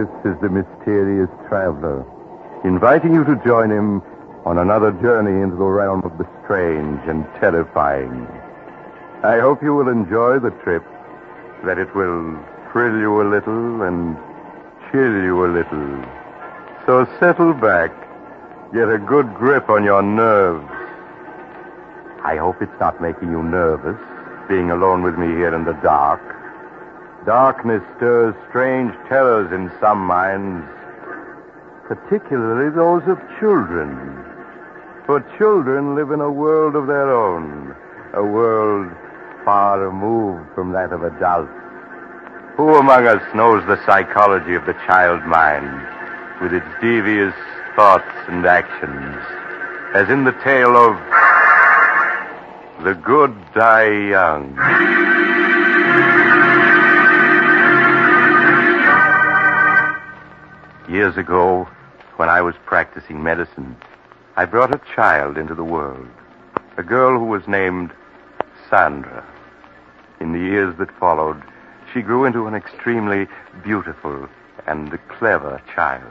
This is the mysterious traveler, inviting you to join him on another journey into the realm of the strange and terrifying. I hope you will enjoy the trip, that it will thrill you a little and chill you a little. So settle back, get a good grip on your nerves. I hope it's not making you nervous, being alone with me here in the dark. Darkness stirs strange terrors in some minds, particularly those of children. For children live in a world of their own, a world far removed from that of adults. Who among us knows the psychology of the child mind, with its devious thoughts and actions, as in the tale of The Good Die Young? Years ago, when I was practicing medicine, I brought a child into the world, a girl who was named Sondra. In the years that followed, she grew into an extremely beautiful and clever child.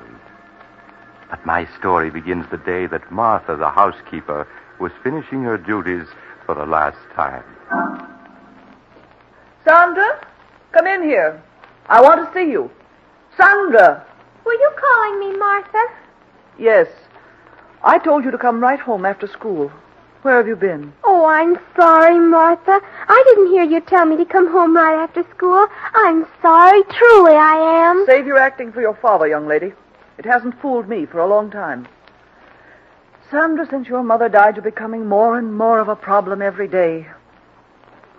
But my story begins the day that Martha, the housekeeper, was finishing her duties for the last time. Sondra, come in here. I want to see you. Sondra! Were you calling me, Martha? Yes. I told you to come right home after school. Where have you been? Oh, I'm sorry, Martha. I didn't hear you tell me to come home right after school. I'm sorry, truly I am. Save your acting for your father, young lady. It hasn't fooled me for a long time. Sondra, since your mother died, you're becoming more and more of a problem every day.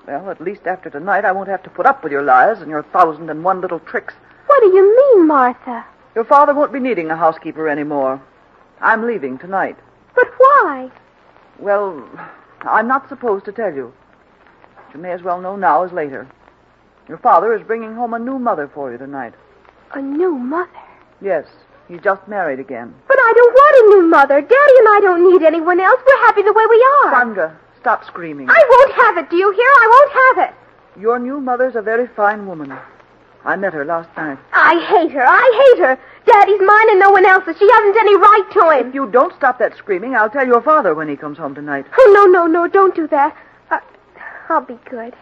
Well, at least after tonight, I won't have to put up with your lies and your 1,001 little tricks. What do you mean, Martha? Your father won't be needing a housekeeper anymore. I'm leaving tonight. But why? Well, I'm not supposed to tell you. But you may as well know now as later. Your father is bringing home a new mother for you tonight. A new mother? Yes, he's just married again. But I don't want a new mother. Daddy and I don't need anyone else. We're happy the way we are. Sondra, stop screaming. I won't have it. Do you hear? I won't have it. Your new mother's a very fine woman. I met her last night. I hate her. I hate her. Daddy's mine and no one else's. She hasn't any right to him. If you don't stop that screaming, I'll tell your father when he comes home tonight. Oh, no, don't do that. I'll be good.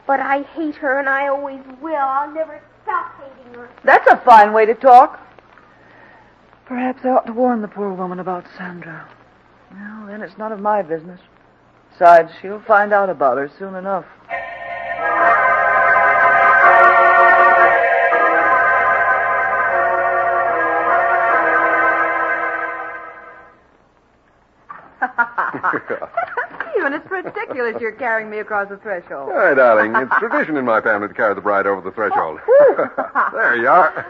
But I hate her, and I always will. I'll never stop hating her. That's a fine way to talk. Perhaps I ought to warn the poor woman about Sondra. Well, then it's none of my business. Besides, she'll find out about her soon enough. Stephen, it's ridiculous you're carrying me across the threshold. Hi, darling. It's tradition in my family to carry the bride over the threshold. There you are.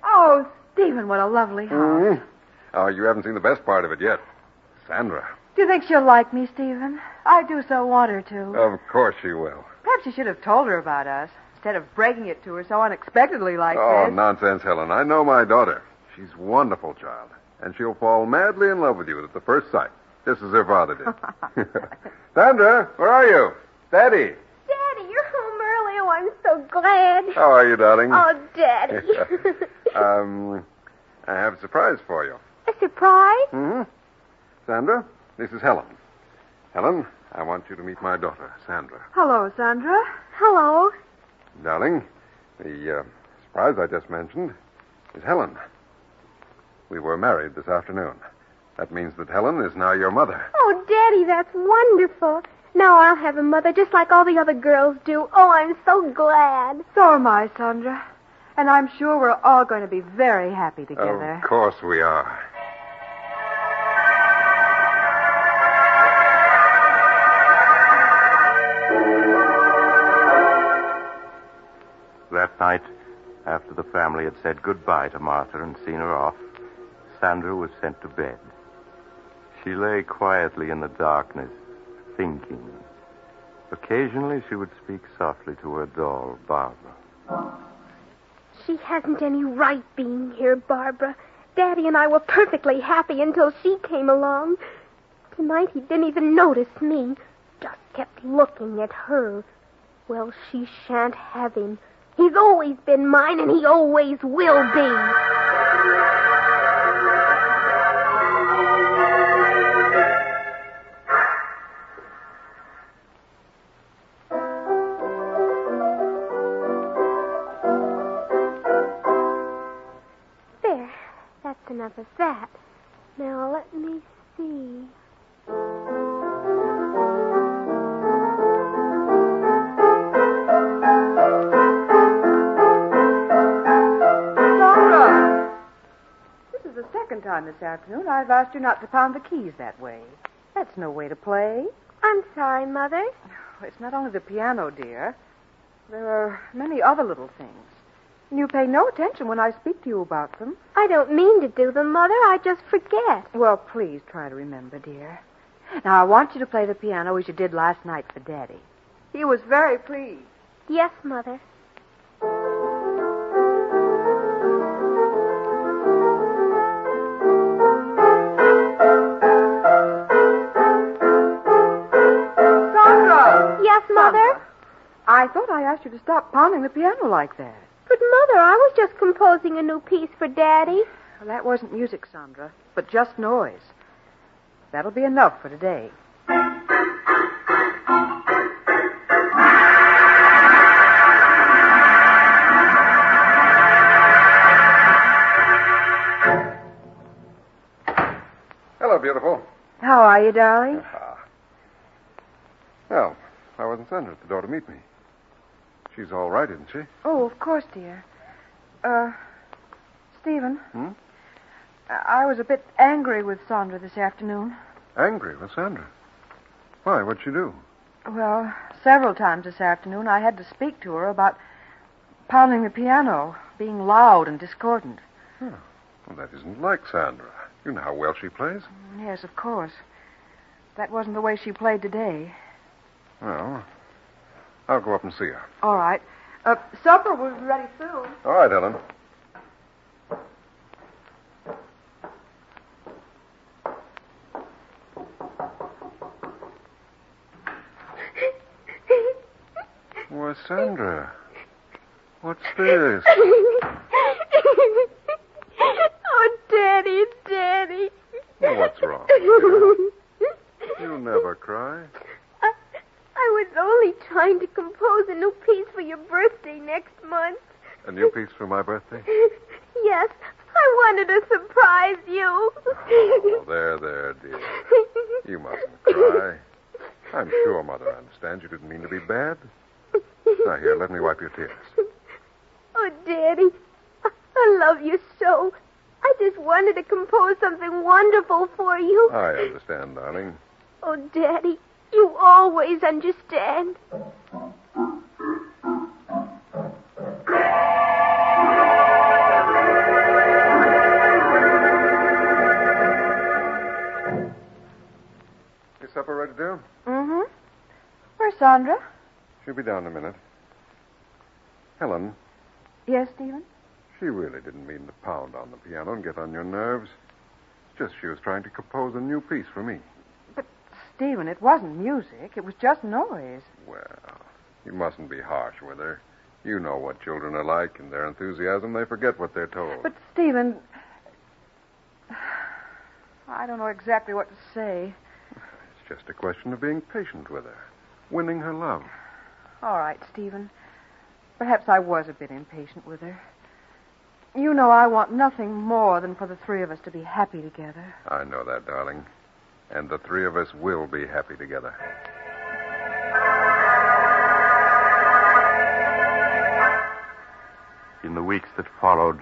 Oh, Stephen, what a lovely house. Oh, you haven't seen the best part of it yet. Sandra. Do you think she'll like me, Stephen? I do so want her to. Of course she will. Perhaps you should have told her about us, instead of breaking it to her so unexpectedly like Oh, this. nonsense, Helen. I know my daughter. She's a wonderful child. And she'll fall madly in love with you at the first sight, just as her father did. Sandra, where are you? Daddy. Daddy, you're home early. Oh, I'm so glad. How are you, darling? Oh, Daddy. I have a surprise for you. A surprise? Mm-hmm. Sandra, this is Helen. Helen, I want you to meet my daughter, Sandra. Hello, Sondra. Hello. Darling, the surprise I just mentioned is Helen. We were married this afternoon. That means that Helen is now your mother. Oh, Daddy, that's wonderful. Now I'll have a mother just like all the other girls do. Oh, I'm so glad. So am I, Sondra. And I'm sure we're all going to be very happy together. Of course we are. That night, after the family had said goodbye to Martha and seen her off, Sandra was sent to bed. She lay quietly in the darkness, thinking. Occasionally, she would speak softly to her doll, Barbara. She hasn't any right being here, Barbara. Daddy and I were perfectly happy until she came along. Tonight, he didn't even notice me. Just kept looking at her. Well, she shan't have him. He's always been mine, and he always will be. There. That's enough of that. Now, let me see. Time this afternoon, I've asked you not to pound the keys that way. That's no way to play. I'm sorry, Mother. It's not only the piano, dear. There are many other little things. And you pay no attention when I speak to you about them. I don't mean to do them, Mother. I just forget. Well, please try to remember, dear. Now, I want you to play the piano as you did last night for Daddy. He was very pleased. Yes, Mother. Mother? I thought I asked you to stop pounding the piano like that. But, Mother, I was just composing a new piece for Daddy. Well, that wasn't music, Sondra, but just noise. That'll be enough for today. Hello, beautiful. How are you, darling? Well, I wasn't Sondra at the door to meet me. She's all right, isn't she? Oh, of course, dear. Stephen. Hmm? I was a bit angry with Sondra this afternoon. Angry with Sondra? Why? What'd she do? Well, several times this afternoon I had to speak to her about pounding the piano, being loud and discordant. Oh, well, that isn't like Sondra. You know how well she plays. Yes, of course. That wasn't the way she played today. Well, I'll go up and see her. All right. Supper will be ready soon. All right, Ellen. Why, Sondra, what's this? Oh, Daddy, Daddy. Well, what's wrong, dear? You never cry. I was only trying to compose a new piece for your birthday next month. A new piece for my birthday? Yes, I wanted to surprise you. Oh, there, dear. You mustn't cry. I'm sure Mother understands you didn't mean to be bad. Now, here, let me wipe your tears. Oh, Daddy, I love you so. I just wanted to compose something wonderful for you. I understand, darling. Oh, Daddy, you always understand. Is supper ready, dear? Mm-hmm. Where's Sondra? She'll be down in a minute. Helen, Yes, Stephen? she really didn't mean to pound on the piano and get on your nerves. It's just she was trying to compose a new piece for me. But, Stephen, it wasn't music. It was just noise. Well, you mustn't be harsh with her. You know what children are like. In their enthusiasm, they forget what they're told. But, Stephen, I don't know exactly what to say. It's just a question of being patient with her, winning her love. All right, Stephen. Perhaps I was a bit impatient with her. You know I want nothing more than for the three of us to be happy together. I know that, darling. And the three of us will be happy together. In the weeks that followed,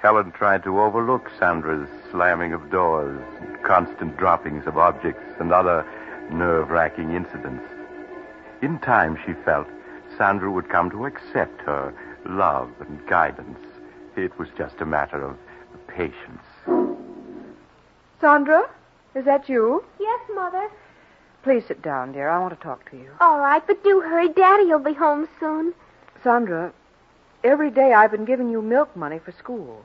Helen tried to overlook Sandra's slamming of doors, constant droppings of objects, and other nerve-wracking incidents. In time, she felt, Sandra would come to accept her love and guidance. It was just a matter of patience. Sondra, is that you? Yes, Mother. Please sit down, dear. I want to talk to you. All right, but do hurry. Daddy'll be home soon. Sondra, every day I've been giving you milk money for school.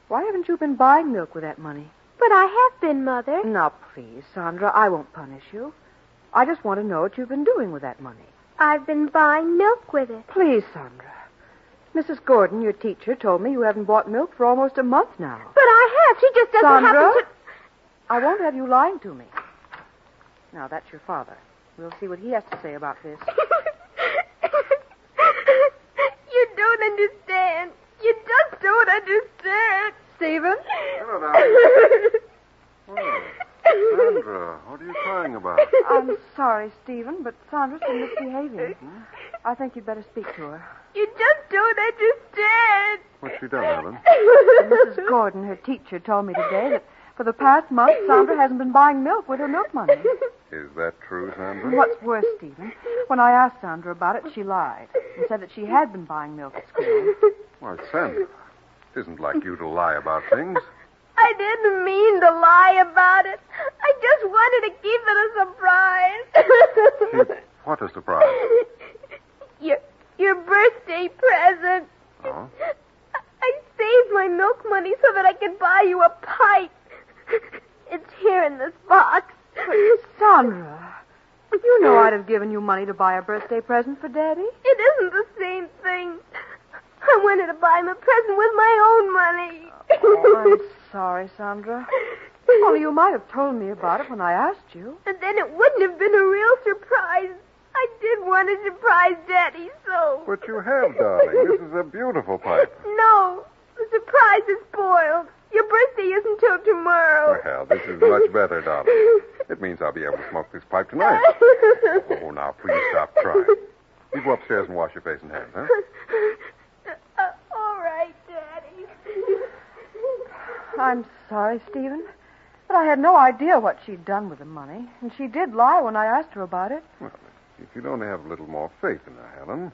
Why haven't you been buying milk with that money? But I have been, Mother. Now, please, Sondra, I won't punish you. I just want to know what you've been doing with that money. I've been buying milk with it. Please, Sondra. Mrs. Gordon, your teacher, told me you haven't bought milk for almost a month now. But I have. She just doesn't Sondra, happen to... I won't have you lying to me. Now, that's your father. We'll see what he has to say about this. You don't understand. You just don't understand. Stephen? Hello, darling. Oh, Sondra, what are you crying about? I'm sorry, Stephen, but Sondra's been misbehaving. I think you'd better speak to her. You just don't understand. What's she done, Helen? Mrs. Gordon, her teacher, told me today that for the past month, Sondra hasn't been buying milk with her milk money. Is that true, And Sondra? what's worse, Stephen, when I asked Sondra about it, she lied and said that she had been buying milk at school. Why, Sondra, it isn't like you to lie about things. I didn't mean to lie about it. I just wanted to keep it a surprise. What a surprise. Your birthday present. Oh? I saved my milk money so that I could buy you a pipe. It's here in this box. Sondra, you know I'd have given you money to buy a birthday present for Daddy. It isn't the same thing. I wanted to buy him a present with my own money. Oh, I'm sorry, Sondra. Only you might have told me about it when I asked you. And then it wouldn't have been a real surprise. I did want to surprise Daddy so. But you have, darling. This is a beautiful pipe. No, the surprise is spoiled. Your birthday isn't till tomorrow. Well, this is much better, darling. It means I'll be able to smoke this pipe tonight. Oh, now, please stop crying. You go upstairs and wash your face and hands, huh? All right, Daddy. I'm sorry, Stephen, but I had no idea what she'd done with the money, and she did lie when I asked her about it. Well, if you'd only have a little more faith in her, Helen.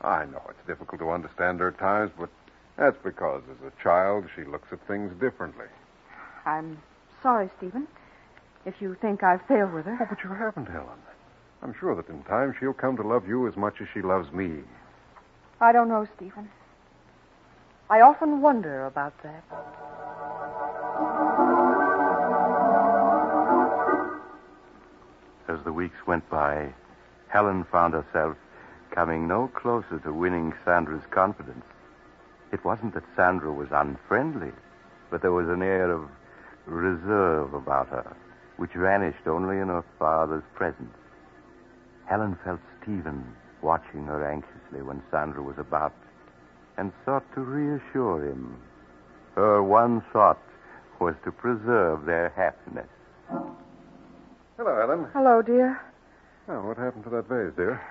I know it's difficult to understand her at times, but that's because as a child she looks at things differently. I'm sorry, Stephen, if you think I've failed with her. Oh, but you haven't, Helen. I'm sure that in time she'll come to love you as much as she loves me. I don't know, Stephen. I often wonder about that. As the weeks went by, Helen found herself coming no closer to winning Sandra's confidence. It wasn't that Sandra was unfriendly, but there was an air of reserve about her, which vanished only in her father's presence. Helen felt Stephen watching her anxiously when Sandra was about, and sought to reassure him. Her one thought was to preserve their happiness. Hello, Helen. Hello, dear. Oh, what happened to that vase, dear?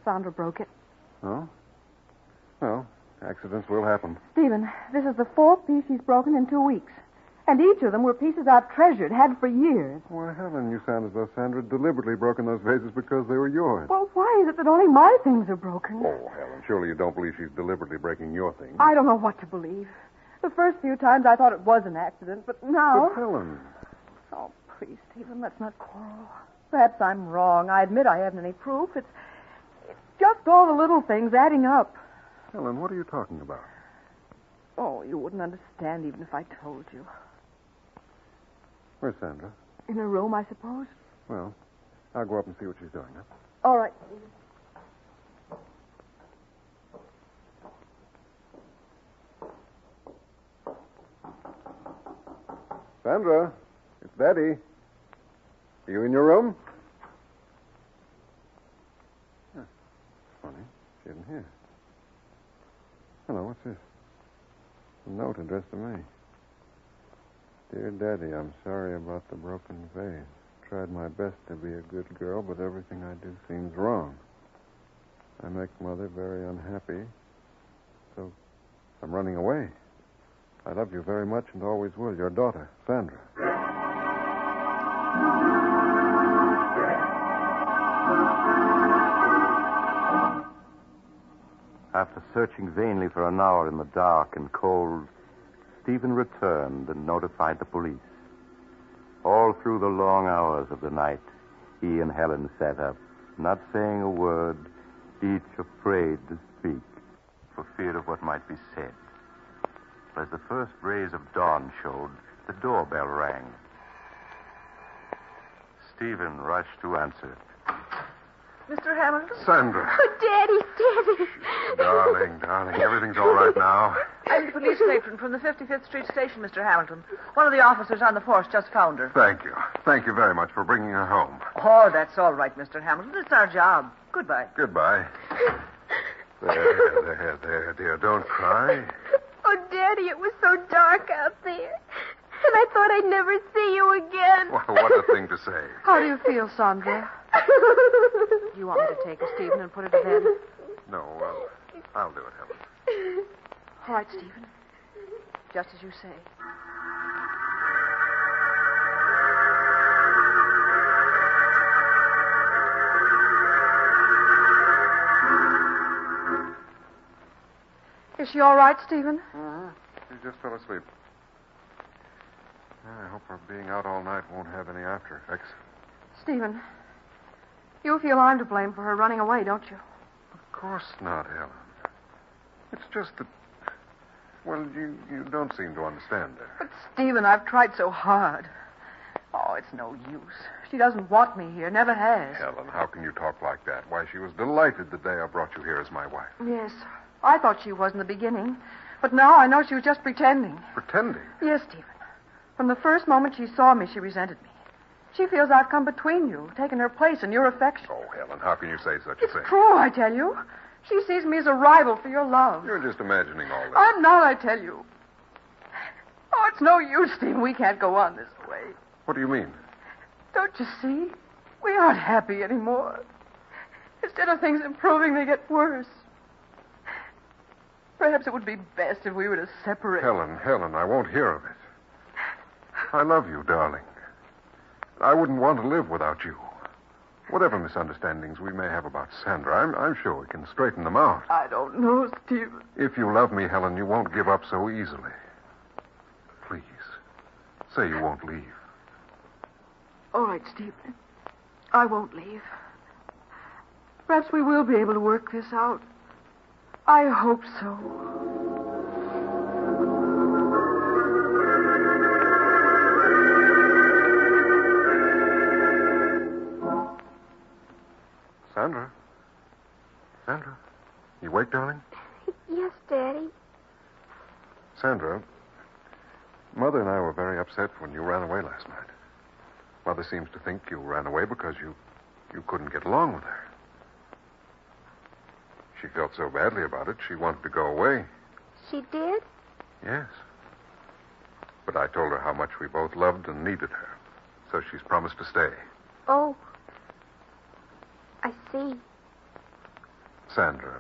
Sandra broke it. Oh? Well, accidents will happen. Stephen, this is the fourth piece she's broken in 2 weeks. And each of them were pieces I've treasured, had for years. Why, Helen, you sound as though Sandra had deliberately broken those vases because they were yours. Well, why is it that only my things are broken? Oh, Helen, surely you don't believe she's deliberately breaking your things. I don't know what to believe. The first few times I thought it was an accident, but now... But, Helen... Oh, please, Stephen, let's not quarrel. Perhaps I'm wrong. I admit I haven't any proof. It's just all the little things adding up. Helen, what are you talking about? Oh, you wouldn't understand even if I told you. Where's Sandra? In her room, I suppose. Well, I'll go up and see what she's doing. Huh? All right. Sandra, it's Daddy. Are you in your room? Huh. Funny. She isn't here. Hello, what's this? A note addressed to me. Dear Daddy, I'm sorry about the broken vase. Tried my best to be a good girl, but everything I do seems wrong. I make Mother very unhappy, so I'm running away. I love you very much and always will. Your daughter, Sandra. After searching vainly for an hour in the dark and cold, Stephen returned and notified the police. All through the long hours of the night, he and Helen sat up, not saying a word, each afraid to speak, for fear of what might be said. As the first rays of dawn showed, the doorbell rang. Stephen rushed to answer it. Mr. Hamilton? Sandra. Oh, Daddy. Darling, everything's all right now. I'm the police matron from the 55th Street station, Mr. Hamilton. One of the officers on the force just found her. Thank you. Thank you very much for bringing her home. Oh, that's all right, Mr. Hamilton. It's our job. Goodbye. Goodbye. There, dear. Don't cry. Oh, Daddy, it was so dark out there. And I thought I'd never see you again. What a thing to say. How do you feel, Sondra? Do you want me to take her, Stephen, and put her to bed? No, I'll do it, Helen. All right, Stephen. Just as you say. Is she all right, Stephen? Mm-hmm. She just fell asleep. I hope her being out all night won't have any after effects. Stephen, you feel I'm to blame for her running away, don't you? Of course not, Helen. It's just that, well, you don't seem to understand her. But, Stephen, I've tried so hard. Oh, it's no use. She doesn't want me here, never has. Helen, how can you talk like that? Why, she was delighted the day I brought you here as my wife. Yes, I thought she was in the beginning. But now I know she was just pretending. Pretending? Yes, Stephen. From the first moment she saw me, she resented me. She feels I've come between you, taken her place in your affection. Oh, Helen, how can you say such a It's thing? true, I tell you. She sees me as a rival for your love. You're just imagining all that. I'm not, I tell you. Oh, it's no use, Stephen. We can't go on this way. What do you mean? Don't you see? We aren't happy anymore. Instead of things improving, they get worse. Perhaps it would be best if we were to separate. Helen, I won't hear of it. I love you, darling. I wouldn't want to live without you. Whatever misunderstandings we may have about Sandra, I'm sure we can straighten them out. I don't know, Stephen. If you love me, Helen, you won't give up so easily. Please, say you won't leave. All right, Stephen. I won't leave. Perhaps we will be able to work this out. I hope so. Sandra, you awake, darling? Yes, Daddy. Sandra, Mother and I were very upset when you ran away last night. Mother seems to think you ran away because you couldn't get along with her. She felt so badly about it, she wanted to go away. She did? Yes. But I told her how much we both loved and needed her. So she's promised to stay. Oh. I see. Sandra,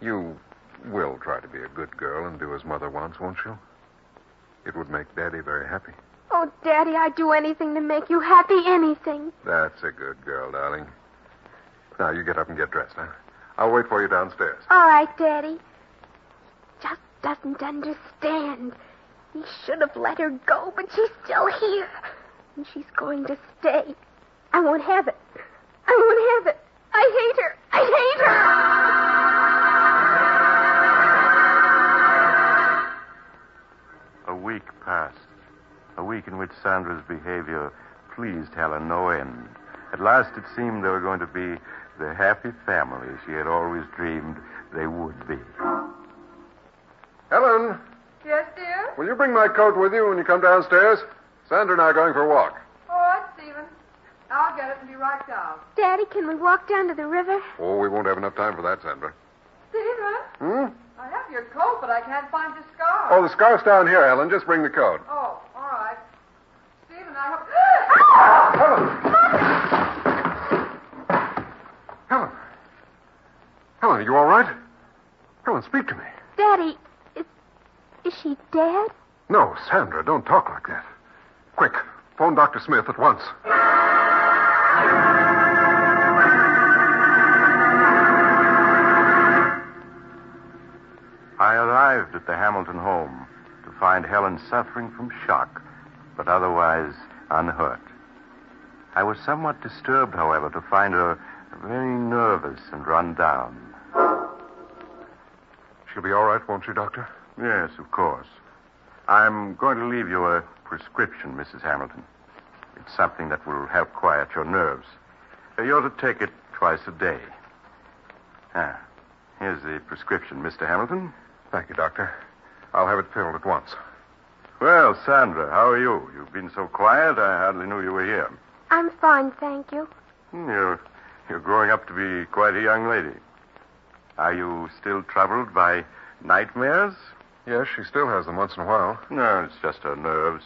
you will try to be a good girl and do as Mother wants, won't you? It would make Daddy very happy. Oh, Daddy, I'd do anything to make you happy, anything. That's a good girl, darling. Now, you get up and get dressed, huh? I'll wait for you downstairs. All right, Daddy. Just doesn't understand. He should have let her go, but she's still here. And she's going to stay. I won't have it. I won't have it. I hate her. I hate her. A week passed. A week in which Sandra's behavior pleased Helen no end. At last it seemed they were going to be the happy family she had always dreamed they would be. Helen, Yes, dear? will you bring my coat with you when you come downstairs? Sandra and I are going for a walk. All right, Stephen. I'll get it and be right down. Daddy, can we walk down to the river? Oh, we won't have enough time for that, Sandra. Stephen, Hmm? I have your coat, but I can't find your scarf. Oh, the scarf's down here, Helen. Just bring the coat. Oh, all right. Stephen, I hope... Helen! Helen, are you all right? Helen, speak to me. Daddy, is she dead? No, Sandra, don't talk like that. Quick, phone Dr. Smith at once. I arrived at the Hamilton home to find Helen suffering from shock, but otherwise unhurt. I was somewhat disturbed, however, to find her very nervous and run down. She'll be all right, won't she, Doctor? Yes, of course. I'm going to leave you a prescription, Mrs. Hamilton. It's something that will help quiet your nerves. You're to take it twice a day. Here's the prescription, Mr. Hamilton. Thank you, Doctor. I'll have it filled at once. Well, Sondra, how are you? You've been so quiet, I hardly knew you were here. I'm fine, thank you. You're growing up to be quite a young lady. Are you still troubled by nightmares? Yes, she still has them once in a while. No, it's just her nerves.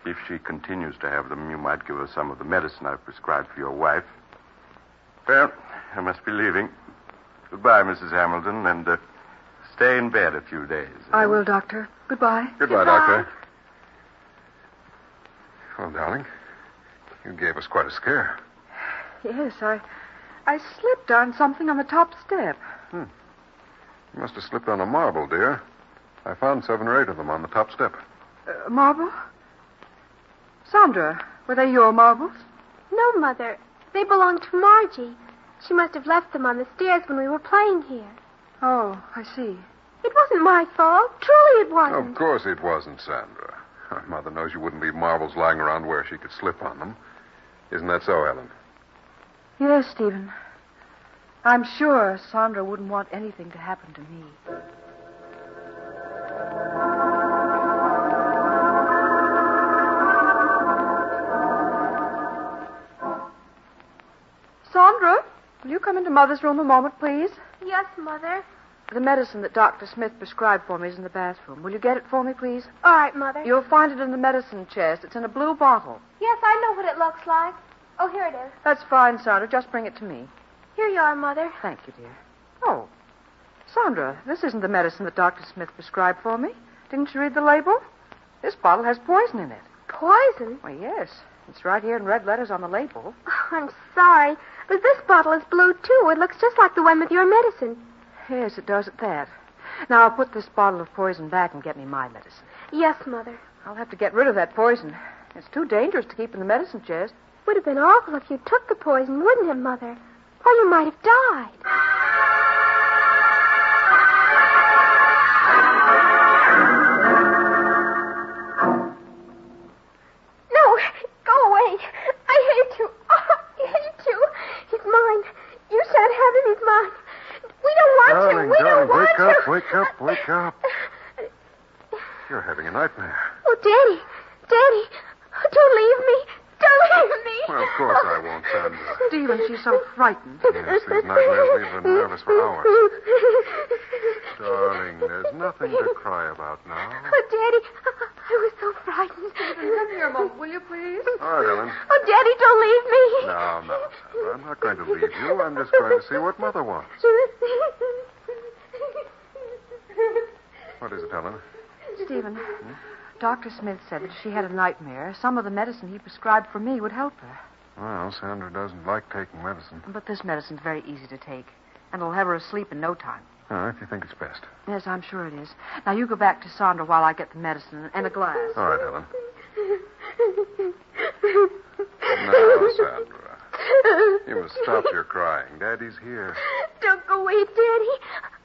If she continues to have them, you might give her some of the medicine I've prescribed for your wife. Well, I must be leaving. Goodbye, Mrs. Hamilton, and stay in bed a few days. I will, Doctor. Goodbye. Goodbye, Doctor. Well, darling, you gave us quite a scare. Yes, I slipped on something on the top step. You must have slipped on a marble, dear. I found 7 or 8 of them on the top step. Marble? Sondra, were they your marbles? No, Mother. They belong to Margie. She must have left them on the stairs when we were playing here. Oh, I see. It wasn't my fault. Truly it wasn't. Of course it wasn't, Sandra. Our mother knows you wouldn't leave marbles lying around where she could slip on them. Isn't that so, Helen? Yes, Stephen. I'm sure Sondra wouldn't want anything to happen to me. Sondra, will you come into Mother's room a moment, please? Yes, Mother. The medicine that Dr. Smith prescribed for me is in the bathroom. Will you get it for me, please? All right, Mother. You'll find it in the medicine chest. It's in a blue bottle. Yes, I know what it looks like. Oh, here it is. That's fine, Sondra. Just bring it to me. Here you are, Mother. Thank you, dear. Oh, Sondra, this isn't the medicine that Dr. Smith prescribed for me. Didn't you read the label? This bottle has poison in it. Poison? Why, yes. It's right here in red letters on the label. Oh, I'm sorry, but this bottle is blue, too. It looks just like the one with your medicine. Yes, it does at that. Now, I'll put this bottle of poison back and get me my medicine. Yes, Mother. I'll have to get rid of that poison. It's too dangerous to keep in the medicine chest. Would have been awful if you took the poison, wouldn't it, Mother? Or you might have died. No, go away. I hate you. Oh, I hate you. He's mine. You shan't have him. He's mine. We don't want you. We don't want you. Wake up. You're having a nightmare. Oh, Daddy. Don't leave me. Don't leave me. Well, of course I won't, Sandra. Stephen, she's so frightened. Yes, these nightmares leave her nervous for hours. Darling, there's nothing to cry about now. Oh, Daddy, I was so frightened. Come here a moment, will you, please? All right, Ellen. Oh, Daddy, don't leave me. No, Sandra. I'm not going to leave you. I'm just going to see what Mother wants. What is it, Ellen? Stephen, Dr. Smith said that if she had a nightmare, some of the medicine he prescribed for me would help her. Well, Sandra doesn't like taking medicine. But this medicine's very easy to take, and it'll have her asleep in no time. If you think it's best. Yes, I'm sure it is. Now, you go back to Sondra while I get the medicine and a glass. All right, Ellen. Now, Sandra, you must stop your crying. Daddy's here. Don't go away, Daddy.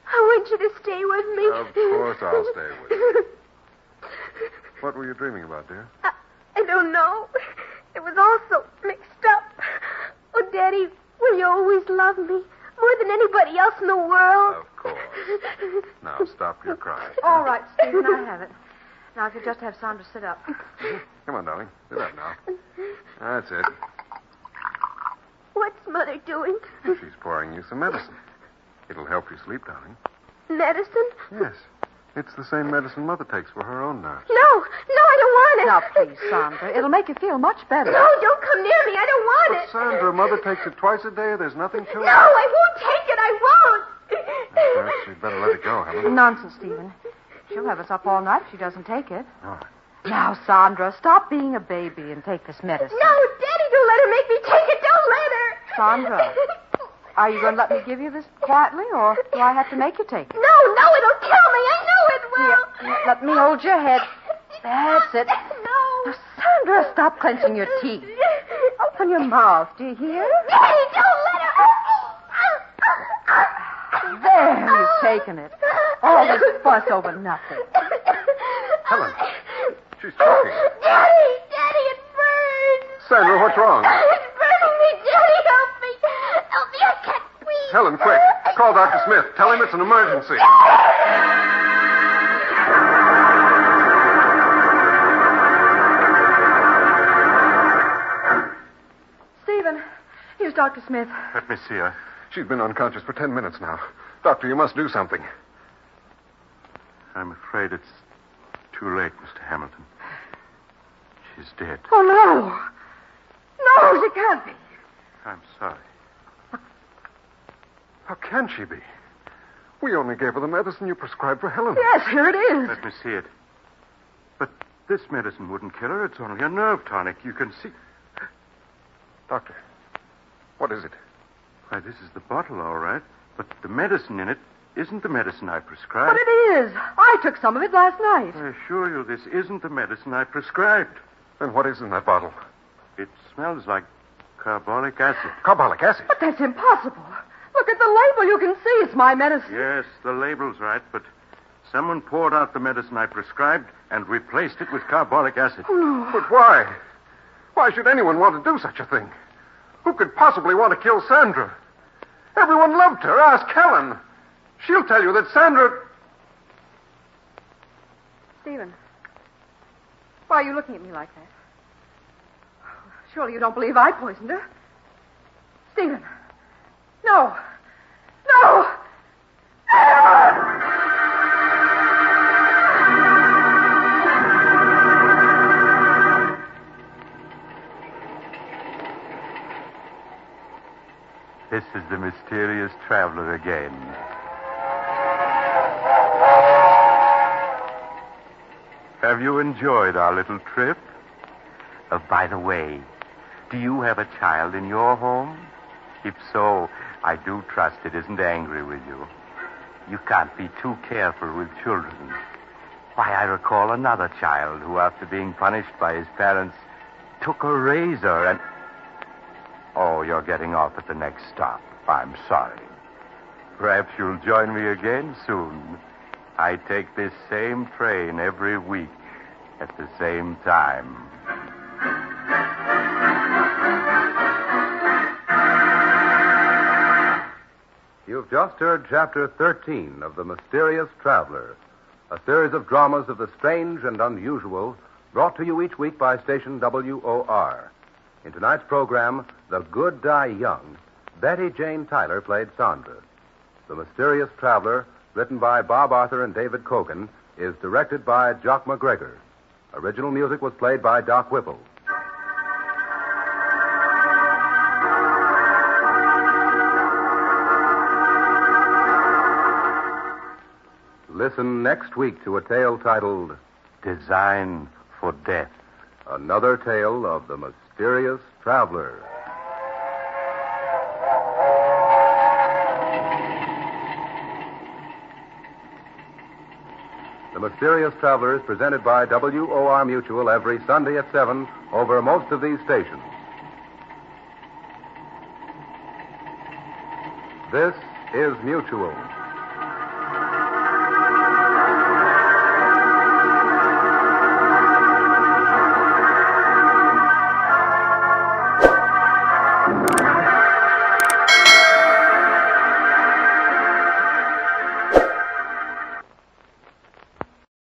I want you to stay with me. Of course I'll stay with you. What were you dreaming about, dear? I don't know. It was all so mixed up. Oh, Daddy, will you always love me more than anybody else in the world? Of course. Now, stop your crying. All right, Stephen, I have it. Now, if you just have Sondra sit up. Come on, darling. Sit up now. That's it. What's Mother doing? She's pouring you some medicine. It'll help you sleep, darling. Medicine? Yes. It's the same medicine Mother takes for her own nerves. No, I don't want it. Now, please, Sondra. It'll make you feel much better. No, don't come near me. I don't want it. Sandra, Mother takes it twice a day. There's nothing to it. No, I won't take it. I won't. Perhaps you'd better let it go, Helen. Nonsense, Stephen. She'll have us up all night if she doesn't take it. All right. Now, Sondra, stop being a baby and take this medicine. No, Daddy, don't let her make me take it. Don't let her. Sondra, are you going to let me give you this quietly, or do I have to make you take it? No, it'll kill me. I know it will. Here, let me hold your head. That's it. No. Now, Sondra, stop clenching your teeth. Open your mouth. Do you hear? Daddy, don't let her. There, you've taken it. All this fuss over nothing. Helen, she's choking. Daddy, it burns. Sandra, what's wrong? It's burning me. Daddy, help me. Helen, quick. Call Dr. Smith. Tell him it's an emergency. Stephen, here's Dr. Smith. Let me see her. She's been unconscious for 10 minutes now. Doctor, you must do something. I'm afraid it's too late, Mr. Hamilton. She's dead. Oh, no. No, she can't be. I'm sorry. How can she be? We only gave her the medicine you prescribed for Helen. Yes, here it is. Let me see it. But this medicine wouldn't kill her. It's only a nerve tonic. You can see. Doctor, what is it? Why, this is the bottle, all right. But the medicine in it isn't the medicine I prescribed. But it is. I took some of it last night. I assure you, this isn't the medicine I prescribed. Then what is in that bottle? It smells like carbolic acid. Carbolic acid. But that's impossible. Look at the label. You can see it's my medicine. Yes, the label's right, but someone poured out the medicine I prescribed and replaced it with carbolic acid. Oh, no. But why? Why should anyone want to do such a thing? Who could possibly want to kill Sandra? Everyone loved her. Ask Helen. She'll tell you that Sandra... Stephen, why are you looking at me like that? Surely you don't believe I poisoned her. Stephen. No. No! This is the mysterious traveler again. Have you enjoyed our little trip? By the way, do you have a child in your home? If so, I do trust it isn't angry with you. You can't be too careful with children. Why, I recall another child who, after being punished by his parents, took a razor and... Oh, you're getting off at the next stop. I'm sorry. Perhaps you'll join me again soon. I take this same train every week at the same time. You've just heard Chapter 13 of The Mysterious Traveler, a series of dramas of the strange and unusual brought to you each week by station WOR. In tonight's program, The Good Die Young, Betty Jane Tyler played Sondra. The Mysterious Traveler, written by Bob Arthur and David Kogan, is directed by Jock McGregor. Original music was played by Doc Whipple. Listen next week to a tale titled Design for Death. Another tale of the mysterious traveler. The Mysterious Traveler is presented by WOR Mutual every Sunday at 7 over most of these stations. This is Mutual.